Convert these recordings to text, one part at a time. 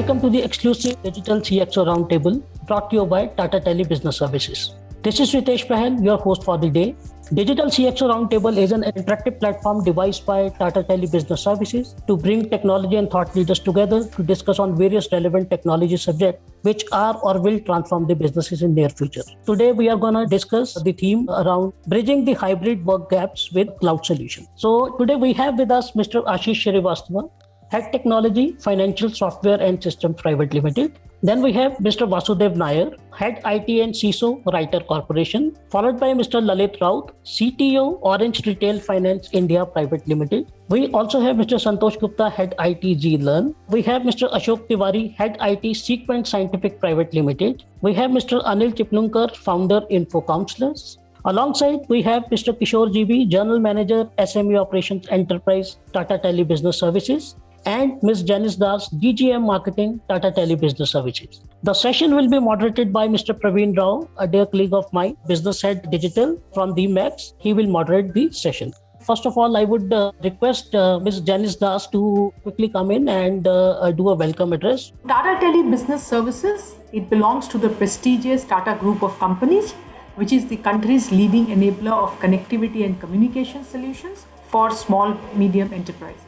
Welcome to the exclusive Digital CXO Roundtable brought to you by Tata Tele Business Services. This is Ritesh Pahal, your host for the day. Digital CXO Roundtable is an interactive platform devised by Tata Tele Business Services to bring technology and thought leaders together to discuss on various relevant technology subjects which are or will transform the businesses in near future. Today, we are going to discuss the theme around bridging the hybrid work gaps with cloud solutions. So today we have with us Mr. Ashish Shrivastava, Head Technology, Financial Software and Systems Private Limited. Then we have Mr. Vasudev Nair, Head IT and CISO, Writer Corporation, followed by Mr. Lalit Raut, CTO, Orange Retail Finance India Private Limited. We also have Mr. Santosh Gupta, Head IT G-Learn. We have Mr. Ashok Tiwari, Head IT Sequent Scientific Private Limited. We have Mr. Anil Chiplunkar, Founder Info Counselors. Alongside, we have Mr. Kishore GB, General Manager, SME Operations Enterprise, Tata Tele Business Services, and Ms. Janice Das, DGM Marketing, Tata Tele Business Services. The session will be moderated by Mr. Praveen Rao, a dear colleague of mine, Business Head Digital from the Max. He will moderate the session. First of all, I would request Ms. Janice Das to quickly come in and do a welcome address. Tata Tele Business Services, it belongs to the prestigious Tata Group of companies, which is the country's leading enabler of connectivity and communication solutions for small, medium enterprises.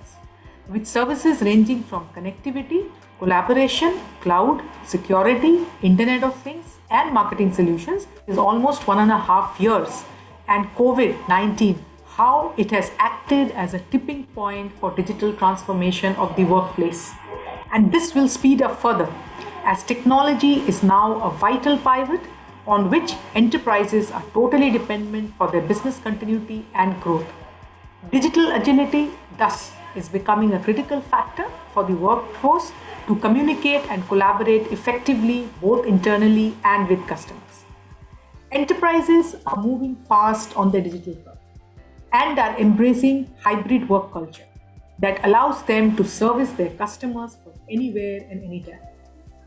With services ranging from connectivity, collaboration, cloud, security, Internet of Things, and marketing solutions, is almost 1.5 years. And COVID-19, how it has acted as a tipping point for digital transformation of the workplace. And this will speed up further as technology is now a vital pivot on which enterprises are totally dependent for their business continuity and growth. Digital agility, thus, is becoming a critical factor for the workforce to communicate and collaborate effectively both internally and with customers. Enterprises are moving fast on their digital curve and are embracing hybrid work culture that allows them to service their customers from anywhere and anytime.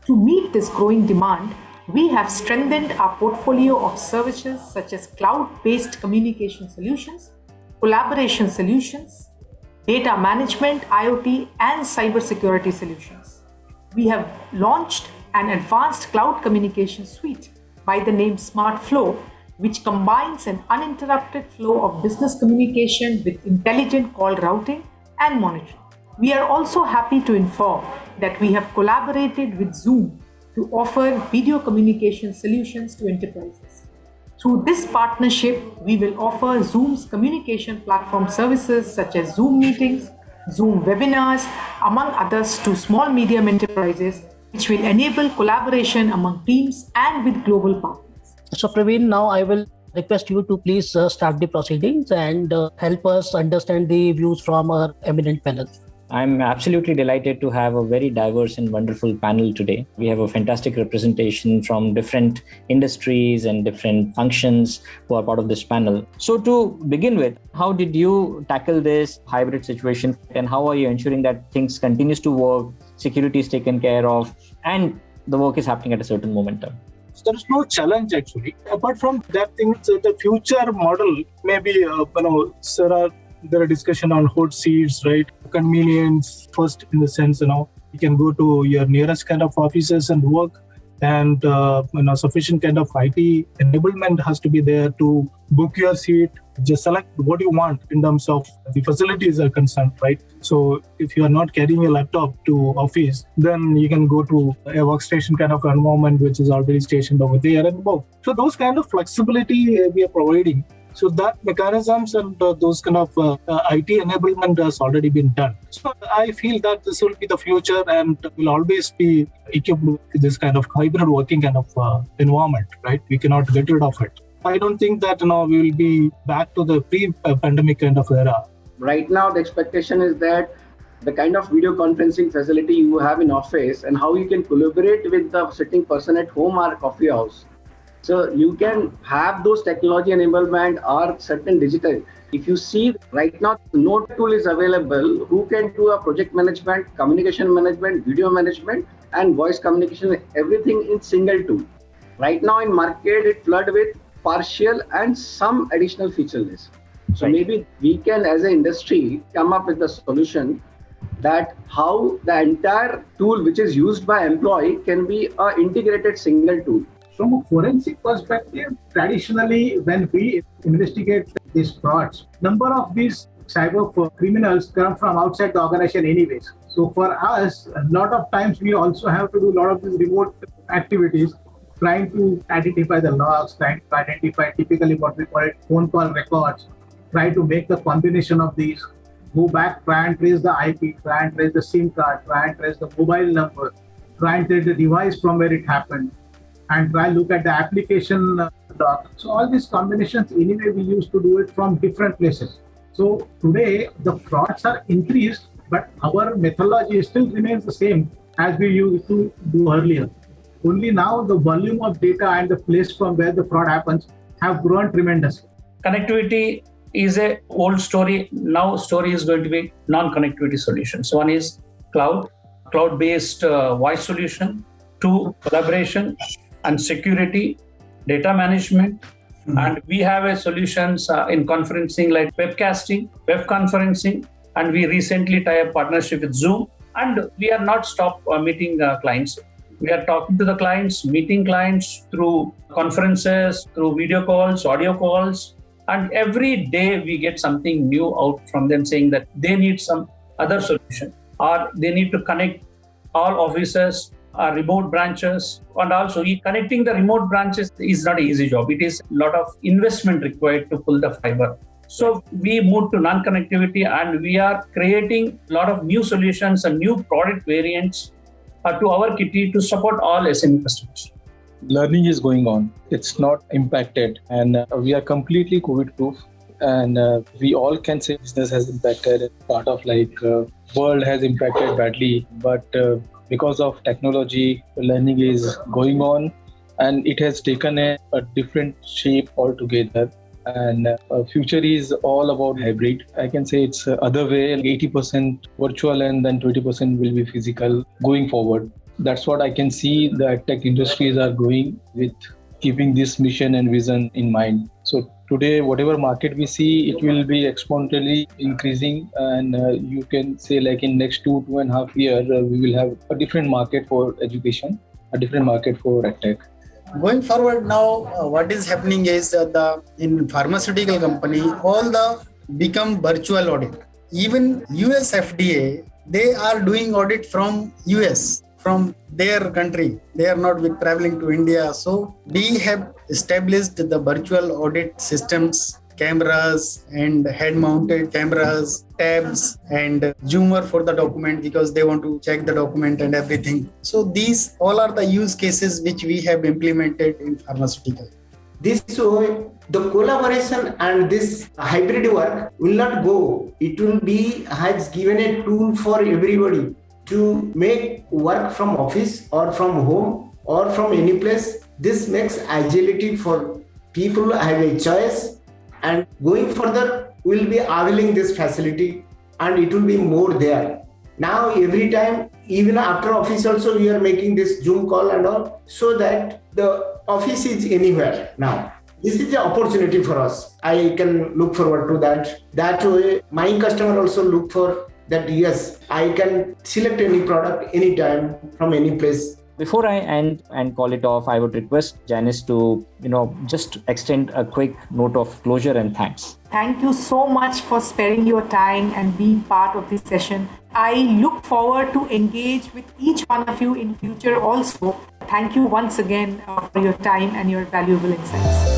To meet this growing demand, we have strengthened our portfolio of services such as cloud-based communication solutions, collaboration solutions, data management, IoT, and cybersecurity solutions. We have launched an advanced cloud communication suite by the name SmartFlow, which combines an uninterrupted flow of business communication with intelligent call routing and monitoring. We are also happy to inform that we have collaborated with Zoom to offer video communication solutions to enterprises. Through this partnership, we will offer Zoom's communication platform services such as Zoom meetings, Zoom webinars, among others to small medium enterprises, which will enable collaboration among teams and with global partners. So Praveen, now I will request you to please start the proceedings and help us understand the views from our eminent panel. I'm absolutely delighted to have a very diverse and wonderful panel today. We have a fantastic representation from different industries and different functions who are part of this panel. So to begin with, how did you tackle this hybrid situation and how are you ensuring that things continues to work, security is taken care of, and the work is happening at a certain momentum? So there is no challenge actually. Apart from that thing, the future model maybe, there are discussion on hot seats, right? Convenience first in the sense, you can go to your nearest kind of offices and work, and sufficient kind of IT enablement has to be there to book your seat. Just select what you want in terms of the facilities are concerned, right? So if you are not carrying a laptop to office, then you can go to a workstation kind of environment which is already stationed over there and work. So those kind of flexibility we are providing. So that mechanisms and those kind of IT enablement has already been done. So I feel that this will be the future and will always be equipped with this kind of hybrid working kind of environment, right? We cannot get rid of it. I don't think that we will be back to the pre-pandemic kind of era. Right now, the expectation is that the kind of video conferencing facility you have in office and how you can collaborate with the sitting person at home or coffee house. So you can have those technology enablement or certain digital. If you see right now, no tool is available who can do a project management, communication management, video management, and voice communication, everything in single tool. Right now in market, it flood with partial and some additional feature list. So maybe we can, as an industry, come up with a solution that how the entire tool which is used by employee can be an integrated single tool. From a forensic perspective, traditionally, when we investigate these frauds, number of these cyber criminals come from outside the organization anyways. So for us, a lot of times we also have to do a lot of these remote activities, trying to identify the logs, trying to identify typically what we call it phone call records, try to make the combination of these, go back, try and trace the IP, try and trace the SIM card, try and trace the mobile number, try and trace the device from where it happened, and try look at the application log. So all these combinations, anyway, we used to do it from different places. So today, the frauds are increased, but our methodology still remains the same as we used to do earlier. Only now the volume of data and the place from where the fraud happens have grown tremendously. Connectivity is a old story. Now story is going to be non-connectivity solutions. One is cloud-based voice solution. 2, collaboration and security, data management. And we have a solutions in conferencing like webcasting, web conferencing, and we recently tie a partnership with Zoom. And we are not stopped meeting clients. We are talking to the clients, meeting clients through conferences, through video calls, audio calls. And every day we get something new out from them saying that they need some other solution or they need to connect all offices, remote branches. And also connecting the remote branches is not an easy job. It is a lot of investment required to pull the fiber. So we moved to non-connectivity and we are creating a lot of new solutions and new product variants to our kitty to support all SME customers. Learning is going on. It's not impacted and we are completely COVID-proof and we all can say business has impacted. Part of world has impacted badly, but because of technology, learning is going on and it has taken a different shape altogether. And future is all about hybrid. I can say it's other way, 80% virtual and then 20% will be physical going forward. That's what I can see the tech industries are going with, keeping this mission and vision in mind. So today, whatever market we see, it will be exponentially increasing. And you can say in next 2.5 years, we will have a different market for education, a different market for edtech. Going forward now, what is happening is in pharmaceutical company, all the become virtual audit. Even US FDA, they are doing audit from US, from their country. They are not traveling to India. So we have established the virtual audit systems, cameras and head-mounted cameras, tabs and zoomer for the document because they want to check the document and everything. So these all are the use cases which we have implemented in pharmaceutical. This way, the collaboration and this hybrid work will not go. It will be has given a tool for everybody to make work from office or from home or from any place. This makes agility for people have a choice. And going further, we'll be availing this facility and it will be more there. Now, every time, even after office also, we are making this Zoom call and all, so that the office is anywhere now. This is the opportunity for us. I can look forward to that. That way, my customer also look for that, yes, I can select any product anytime from any place. Before I end and call it off, I would request Janice to, just extend a quick note of closure and thanks. Thank you so much for sparing your time and being part of this session. I look forward to engage with each one of you in future also. Thank you once again for your time and your valuable insights.